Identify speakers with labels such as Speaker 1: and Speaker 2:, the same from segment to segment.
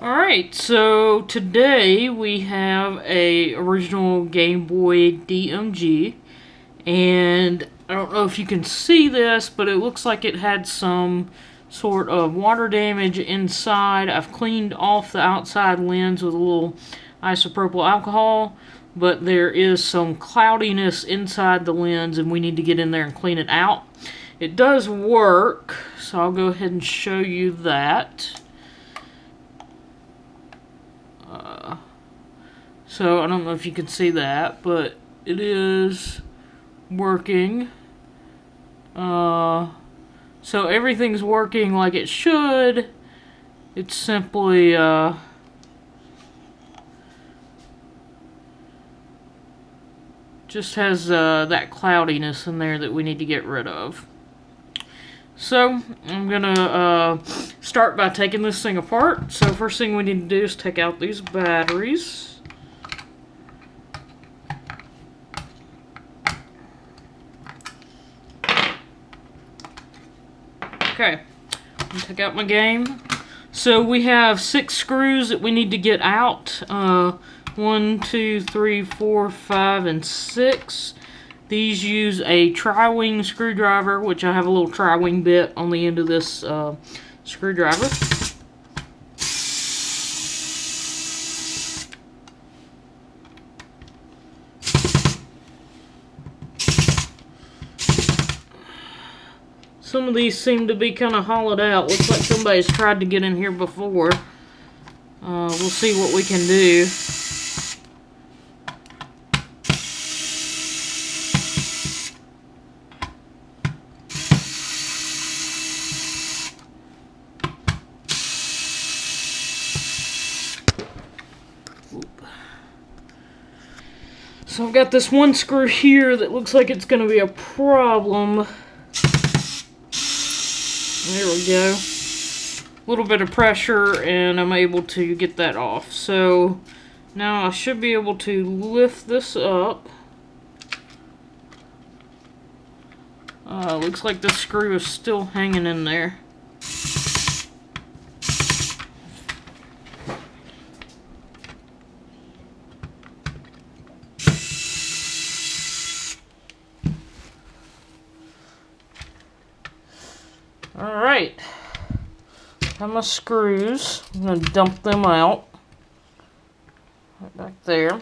Speaker 1: Alright, so today we have a original Game Boy DMG, and I don't know if you can see this, but it looks like it had some sort of water damage inside. I've cleaned off the outside lens with a little isopropyl alcohol, but there is some cloudiness inside the lens and we need to get in there and clean it out. It does work, so I'll go ahead and show you that. So I don't know if you can see that, but it is working. So everything's working like it should. It's simply just has that cloudiness in there that we need to get rid of. So I'm gonna start by taking this thing apart. So first thing we need to do is take out these batteries. Okay, I'll take out my game. So we have 6 screws that we need to get out. 1, 2, 3, 4, 5, and 6. These use a tri-wing screwdriver, which I have a little tri-wing bit on the end of this screwdriver. Some of these seem to be kind of hollowed out. Looks like somebody's tried to get in here before. We'll see what we can do. So I've got this one screw here that looks like it's going to be a problem. There we go. A little bit of pressure and I'm able to get that off. So now I should be able to lift this up. Looks like this screw is still hanging in there. Alright, got my screws. I'm going to dump them out. Right back there.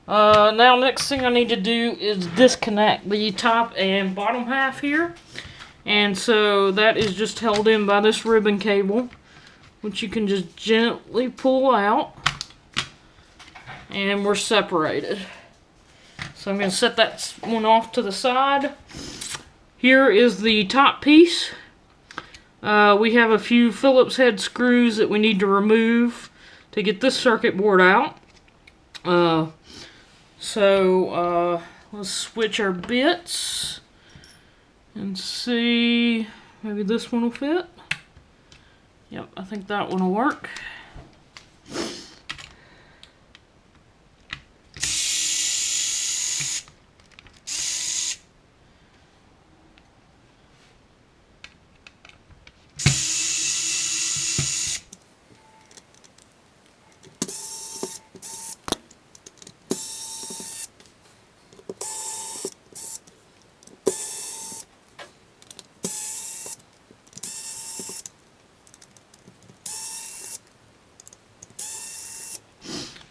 Speaker 1: Now next thing I need to do is disconnect the top and bottom half here. And so that is just held in by this ribbon cable, which you can just gently pull out. And we're separated. So I'm going to set that one off to the side. Here is the top piece. We have a few Phillips head screws that we need to remove to get this circuit board out. Let's switch our bits and see, maybe this one will fit. Yep, I think that one will work.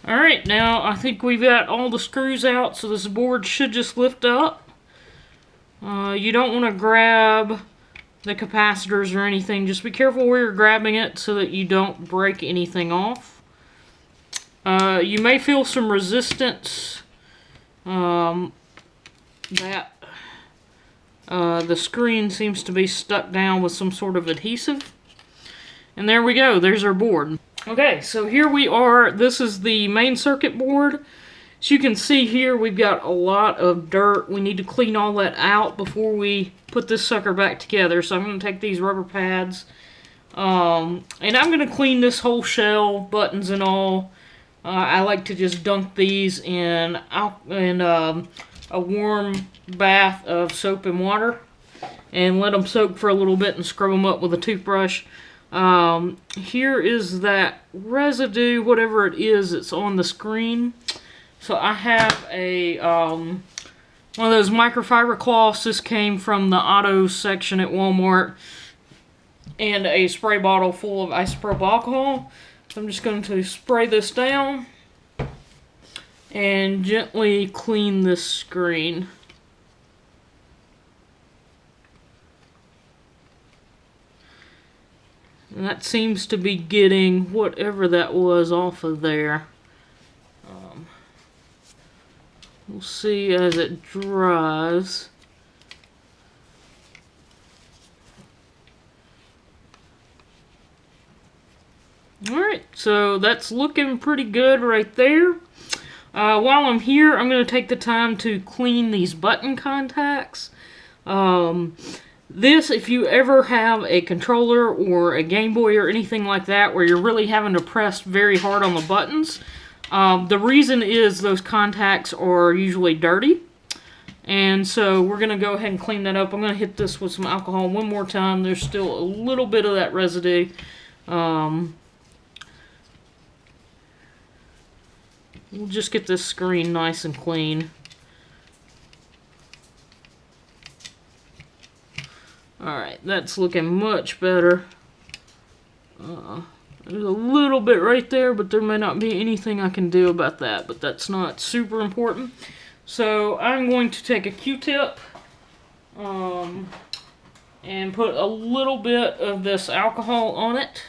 Speaker 1: Alright, now I think we've got all the screws out, so this board should just lift up. You don't want to grab the capacitors or anything. Just be careful where you're grabbing it so that you don't break anything off. You may feel some resistance that the screen seems to be stuck down with some sort of adhesive. And there we go, there's our board. Okay, so here we are. This is the main circuit board. As you can see here, we've got a lot of dirt. We need to clean all that out before we put this sucker back together. So I'm going to take these rubber pads, and I'm going to clean this whole shell, buttons and all. I like to just dunk these in a warm bath of soap and water and let them soak for a little bit and scrub them up with a toothbrush. Here is that residue, whatever it is, it's on the screen. So I have a one of those microfiber cloths. This came from the auto section at Walmart, and a spray bottle full of isopropyl alcohol. So I'm just going to spray this down and gently clean this screen. And that seems to be getting whatever that was off of there. We'll see as it dries. Alright, so that's looking pretty good right there. While I'm here, I'm going to take the time to clean these button contacts. This, if you ever have a controller or a Game Boy or anything like that where you're really having to press very hard on the buttons, the reason is those contacts are usually dirty. And so we're going to go ahead and clean that up. I'm going to hit this with some alcohol one more time. There's still a little bit of that residue. We'll just get this screen nice and clean. Alright, that's looking much better. There's a little bit right there, but there may not be anything I can do about that, but that's not super important. So I'm going to take a Q-tip and put a little bit of this alcohol on it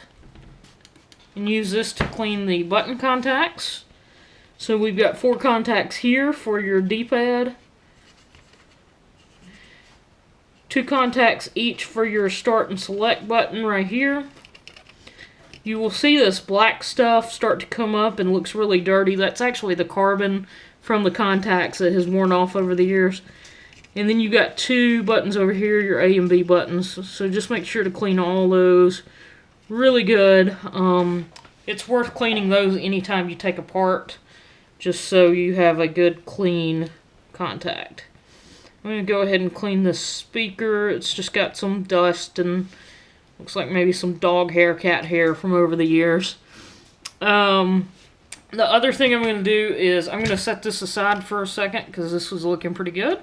Speaker 1: and use this to clean the button contacts. So we've got 4 contacts here for your D-pad. 2 contacts each for your start and select button right here. You will see this black stuff start to come up and looks really dirty. That's actually the carbon from the contacts that has worn off over the years. And then you got 2 buttons over here, your A and B buttons. So just make sure to clean all those really good. It's worth cleaning those anytime you take apart, just so you have a good clean contact. I'm going to go ahead and clean this speaker. It's just got some dust and looks like maybe some dog hair, cat hair from over the years. The other thing I'm going to do is I'm going to set this aside for a second because this was looking pretty good.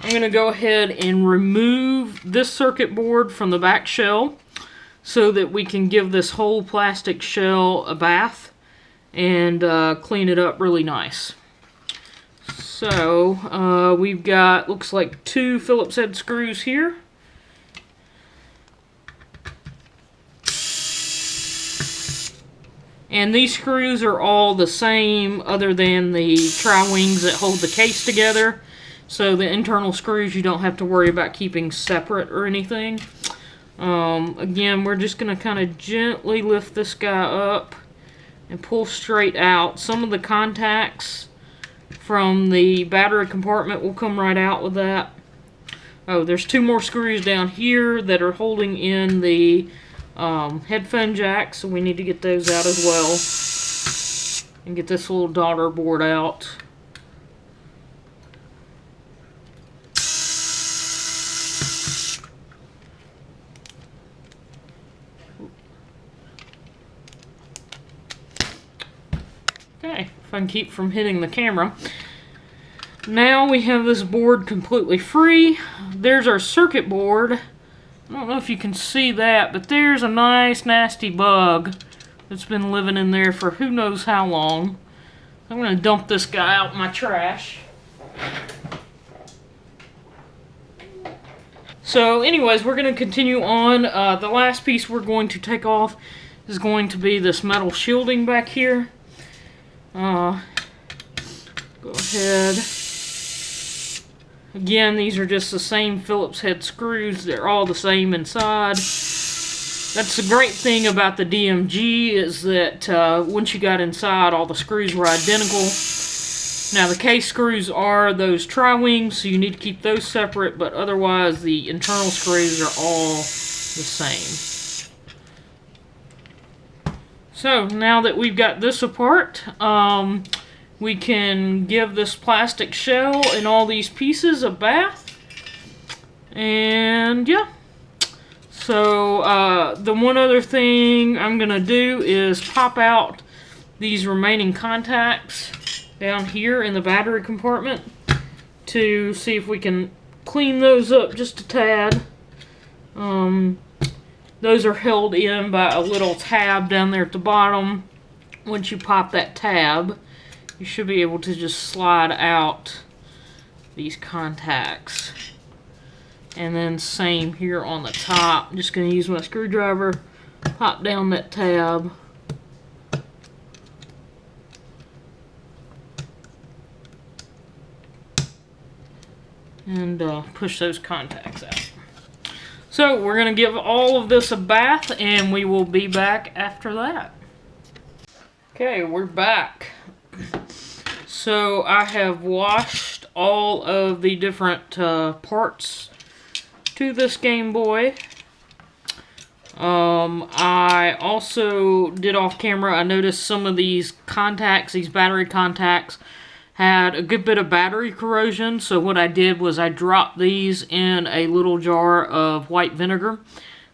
Speaker 1: I'm going to go ahead and remove this circuit board from the back shell so that we can give this whole plastic shell a bath and clean it up really nice. So we've got, looks like 2 Phillips head screws here. And these screws are all the same other than the tri-wings that hold the case together. So the internal screws you don't have to worry about keeping separate or anything. Again, we're just going to kind of gently lift this guy up and pull straight out. Some of the contacts from the battery compartment will come right out with that. Oh, there's 2 more screws down here that are holding in the headphone jack, so we need to get those out as well. And get this little daughter board out. Okay, if I can keep from hitting the camera. Now we have this board completely free. There's our circuit board. I don't know if you can see that, but there's a nice nasty bug that's been living in there for who knows how long. I'm going to dump this guy out in my trash. So anyways, we're going to continue on. The last piece we're going to take off is going to be this metal shielding back here. Go ahead. Again, these are just the same Phillips head screws. They're all the same inside. That's the great thing about the DMG is that once you got inside, all the screws were identical. Now, the case screws are those tri-wings, so you need to keep those separate, but otherwise the internal screws are all the same. So, now that we've got this apart, we can give this plastic shell and all these pieces a bath. And yeah. So the one other thing I'm going to do is pop out these remaining contacts down here in the battery compartment to see if we can clean those up just a tad. Those are held in by a little tab down there at the bottom. Once you pop that tab, you should be able to just slide out these contacts. And then same here on the top. I'm just going to use my screwdriver, pop down that tab. And push those contacts out. So we're going to give all of this a bath and we will be back after that. Okay, we're back. So I have washed all of the different parts to this Game Boy. I also did off camera, I noticed some of these contacts, these battery contacts, had a good bit of battery corrosion. So what I did was I dropped these in a little jar of white vinegar,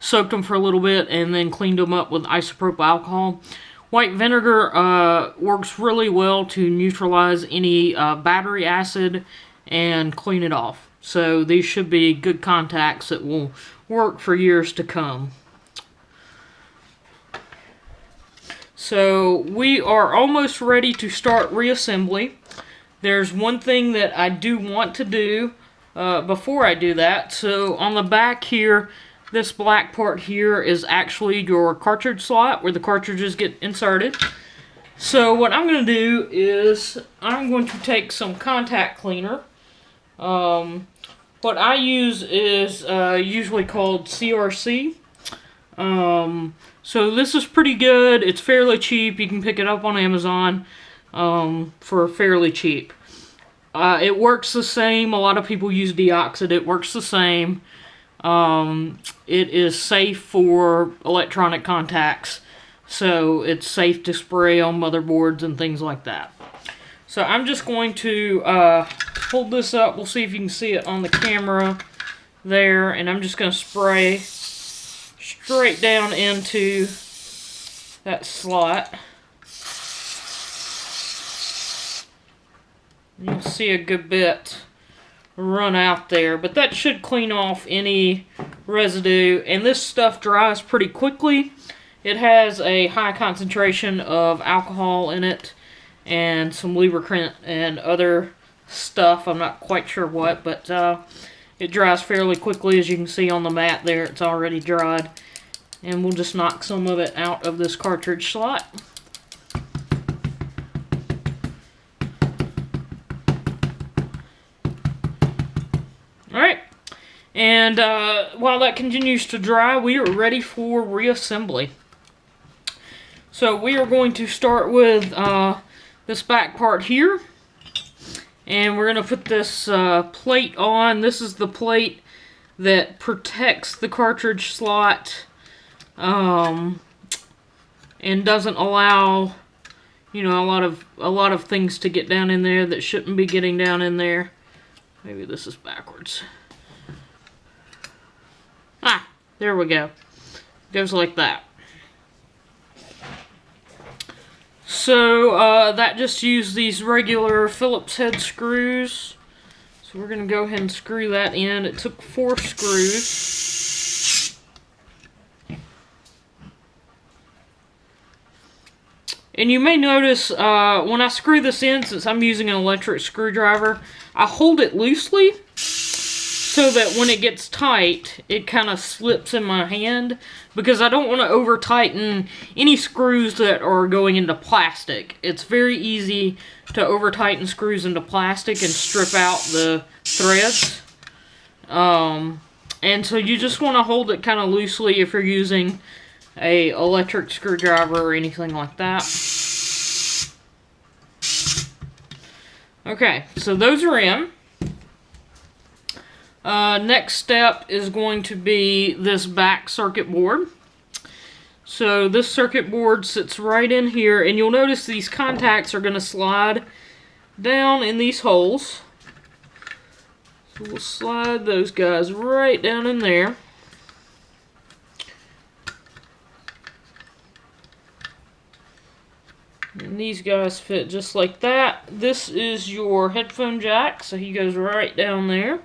Speaker 1: soaked them for a little bit, and then cleaned them up with isopropyl alcohol. White vinegar works really well to neutralize any battery acid and clean it off. So these should be good contacts that will work for years to come. So we are almost ready to start reassembly. There's one thing that I do want to do before I do that. So on the back here, this black part here is actually your cartridge slot where the cartridges get inserted. So what I'm going to do is I'm going to take some contact cleaner. What I use is usually called CRC. So this is pretty good. It's fairly cheap. You can pick it up on Amazon for fairly cheap. It works the same. A lot of people use Deoxit. It works the same. It is safe for electronic contacts, so it's safe to spray on motherboards and things like that. So I'm just going to hold this up. We'll see if you can see it on the camera there, and I'm just going to spray straight down into that slot. You'll see a good bit run out there, but that should clean off any residue, and this stuff dries pretty quickly. It has a high concentration of alcohol in it and some lubricant and other stuff. I'm not quite sure what, but it dries fairly quickly. As you can see on the mat there, it's already dried, and we'll just knock some of it out of this cartridge slot. Alright, and while that continues to dry, we are ready for reassembly. So we are going to start with this back part here, and we're going to put this plate on. This is the plate that protects the cartridge slot and doesn't allow, you know, a lot of things to get down in there that shouldn't be getting down in there. Maybe this is backwards. Ah, there we go. Goes like that. So that just used these regular Phillips head screws. So we're going to go ahead and screw that in. It took 4 screws. And you may notice when I screw this in, since I'm using an electric screwdriver, I hold it loosely so that when it gets tight, it kind of slips in my hand, because I don't want to over tighten any screws that are going into plastic. It's very easy to over tighten screws into plastic and strip out the threads. And so you just want to hold it kind of loosely if you're using a electric screwdriver or anything like that. Okay, so those are in. Next step is going to be this back circuit board. So this circuit board sits right in here, and you'll notice these contacts are going to slide down in these holes. So we'll slide those guys right down in there. And these guys fit just like that. This is your headphone jack, so he goes right down there.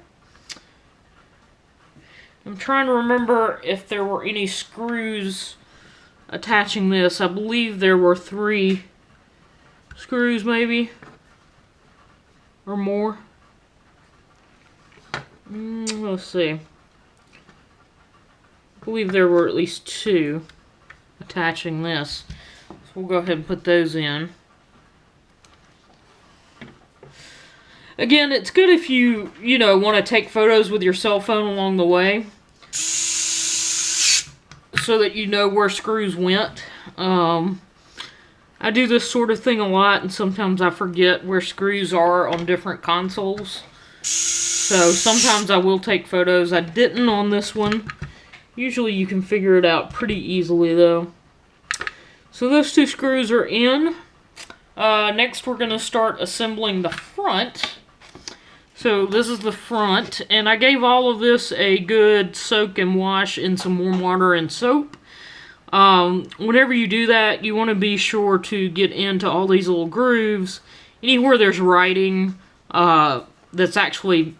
Speaker 1: I'm trying to remember if there were any screws attaching this. I believe there were 3 screws maybe, or more. Let's see. I believe there were at least 2 attaching this. So we'll go ahead and put those in. Again, it's good if you want to take photos with your cell phone along the way, so that you know where screws went. I do this sort of thing a lot, and sometimes I forget where screws are on different consoles. So sometimes I will take photos. I didn't on this one. Usually you can figure it out pretty easily though. So those 2 screws are in. Next we're going to start assembling the front. So this is the front, and I gave all of this a good soak and wash in some warm water and soap. Whenever you do that, you want to be sure to get into all these little grooves. Anywhere there's writing that's actually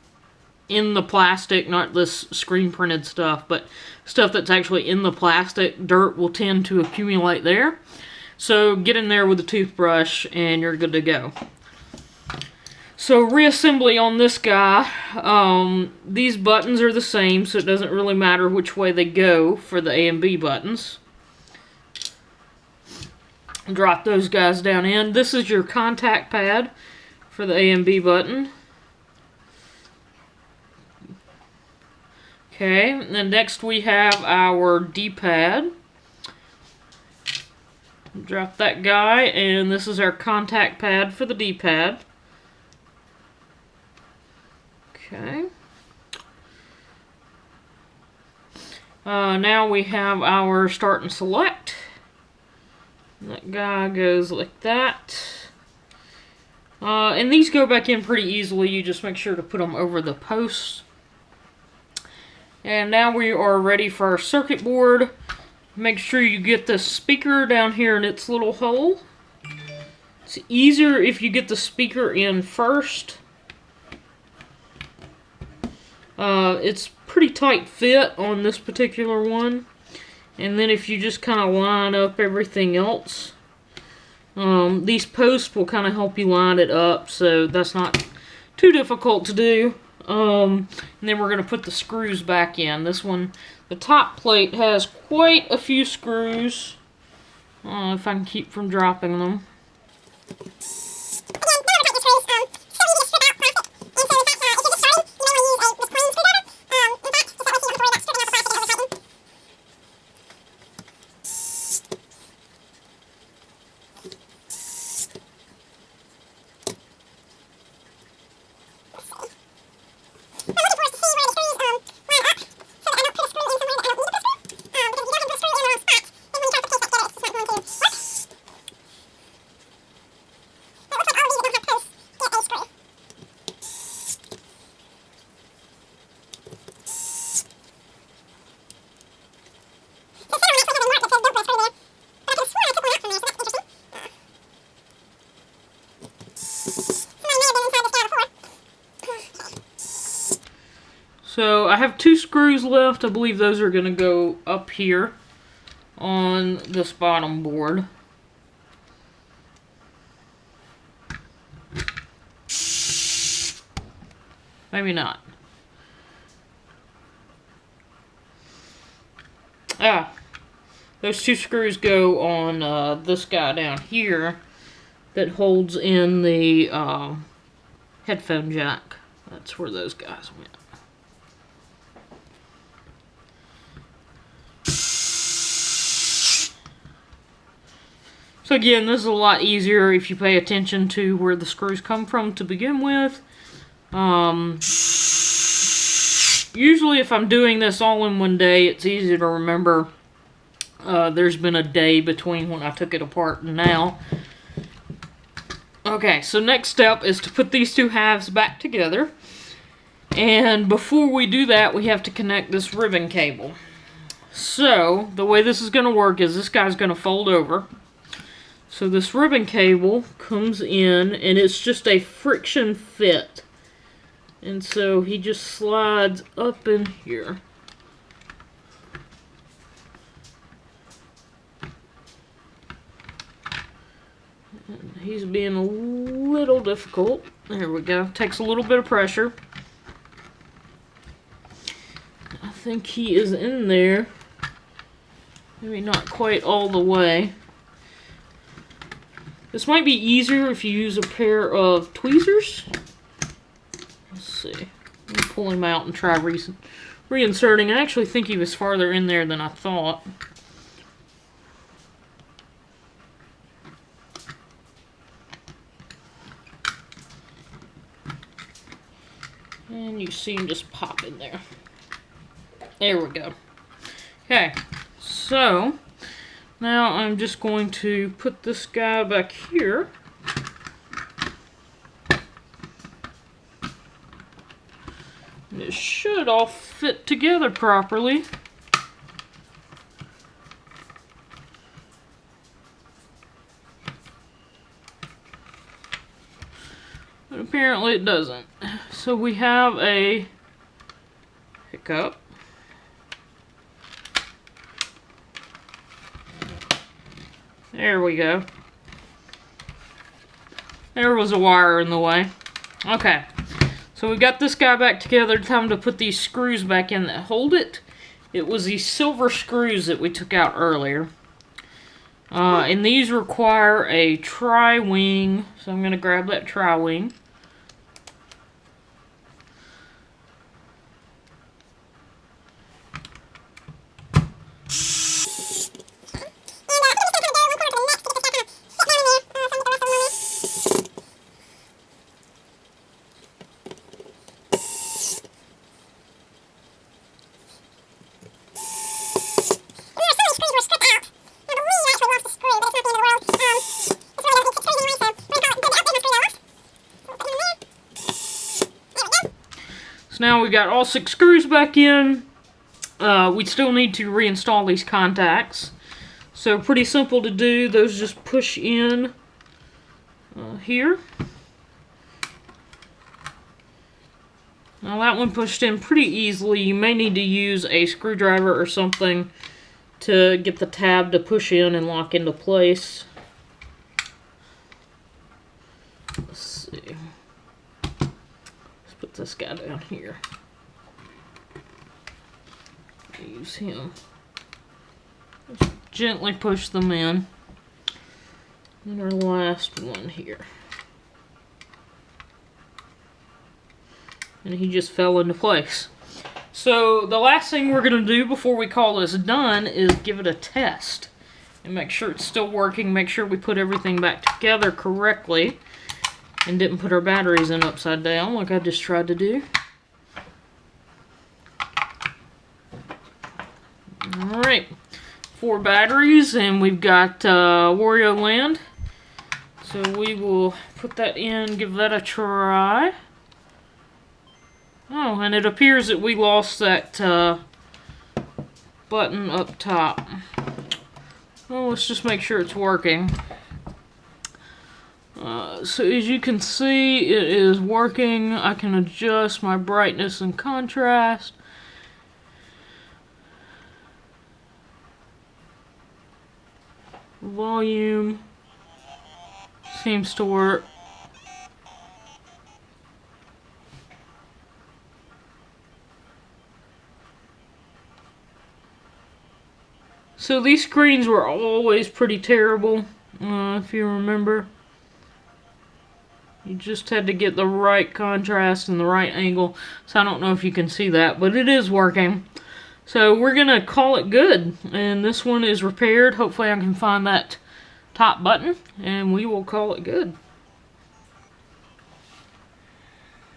Speaker 1: in the plastic, not this screen printed stuff, but stuff that's actually in the plastic, dirt will tend to accumulate there. So get in there with a toothbrush and you're good to go. So reassembly on this guy, these buttons are the same, so it doesn't really matter which way they go for the A and B buttons. Drop those guys down in. This is your contact pad for the A and B button. Okay, and then next we have our D-pad. Drop that guy, and this is our contact pad for the D-pad. Okay. Now we have our start and select. That guy goes like that. And these go back in pretty easily. You just make sure to put them over the posts. And now we are ready for our circuit board. Make sure you get the speaker down here in its little hole. It's easier if you get the speaker in first. It's pretty tight fit on this particular one. And then if you just kind of line up everything else, these posts will kind of help you line it up, so that's not too difficult to do. And then we're going to put the screws back in. This one, the top plate has quite a few screws. If I can keep from dropping them. So I have 2 screws left. I believe those are going to go up here on this bottom board. Maybe not. Those 2 screws go on this guy down here that holds in the headphone jack. That's where those guys went. So again, this is a lot easier if you pay attention to where the screws come from to begin with. Usually if I'm doing this all in one day, it's easy to remember. There's been a day between when I took it apart and now. Okay, so next step is to put these 2 halves back together. And before we do that, we have to connect this ribbon cable. So, the way this is going to work is this guy's going to fold over. So this ribbon cable comes in, and it's just a friction fit. And so he just slides up in here. And he's being a little difficult. There we go. Takes a little bit of pressure. I think he is in there. Maybe not quite all the way. This might be easier if you use a pair of tweezers. Let's see. Let me pull him out and try reinserting. I actually think he was farther in there than I thought. And you see him just pop in there. There we go. Okay, so now I'm just going to put this guy back here. And it should all fit together properly. But apparently it doesn't. So we have a hiccup. There we go. There was a wire in the way. Okay. So we got this guy back together. Time to put these screws back in that hold it. It was these silver screws that we took out earlier. And these require a tri-wing. So I'm going to grab that tri-wing. Now we got all 6 screws back in. We still need to reinstall these contacts. So pretty simple to do. Those just push in here. Now that one pushed in pretty easily. You may need to use a screwdriver or something to get the tab to push in and lock into place. Let's see. Put this guy down here. Use him. Just gently push them in. And our last one here. And he just fell into place. So the last thing we're going to do before we call this done is give it a test. And make sure it's still working. Make sure we put everything back together correctly. And didn't put our batteries in upside down like I just tried to do. Alright, 4 batteries, and we've got Wario Land. So we will put that in, give that a try. Oh, and it appears that we lost that button up top. Well, let's just make sure it's working. So as you can see, it is working. I can adjust my brightness and contrast. Volume seems to work. So these screens were always pretty terrible, if you remember. You just had to get the right contrast and the right angle. So I don't know if you can see that, but it is working. So we're going to call it good. And this one is repaired. Hopefully I can find that top button, and we will call it good.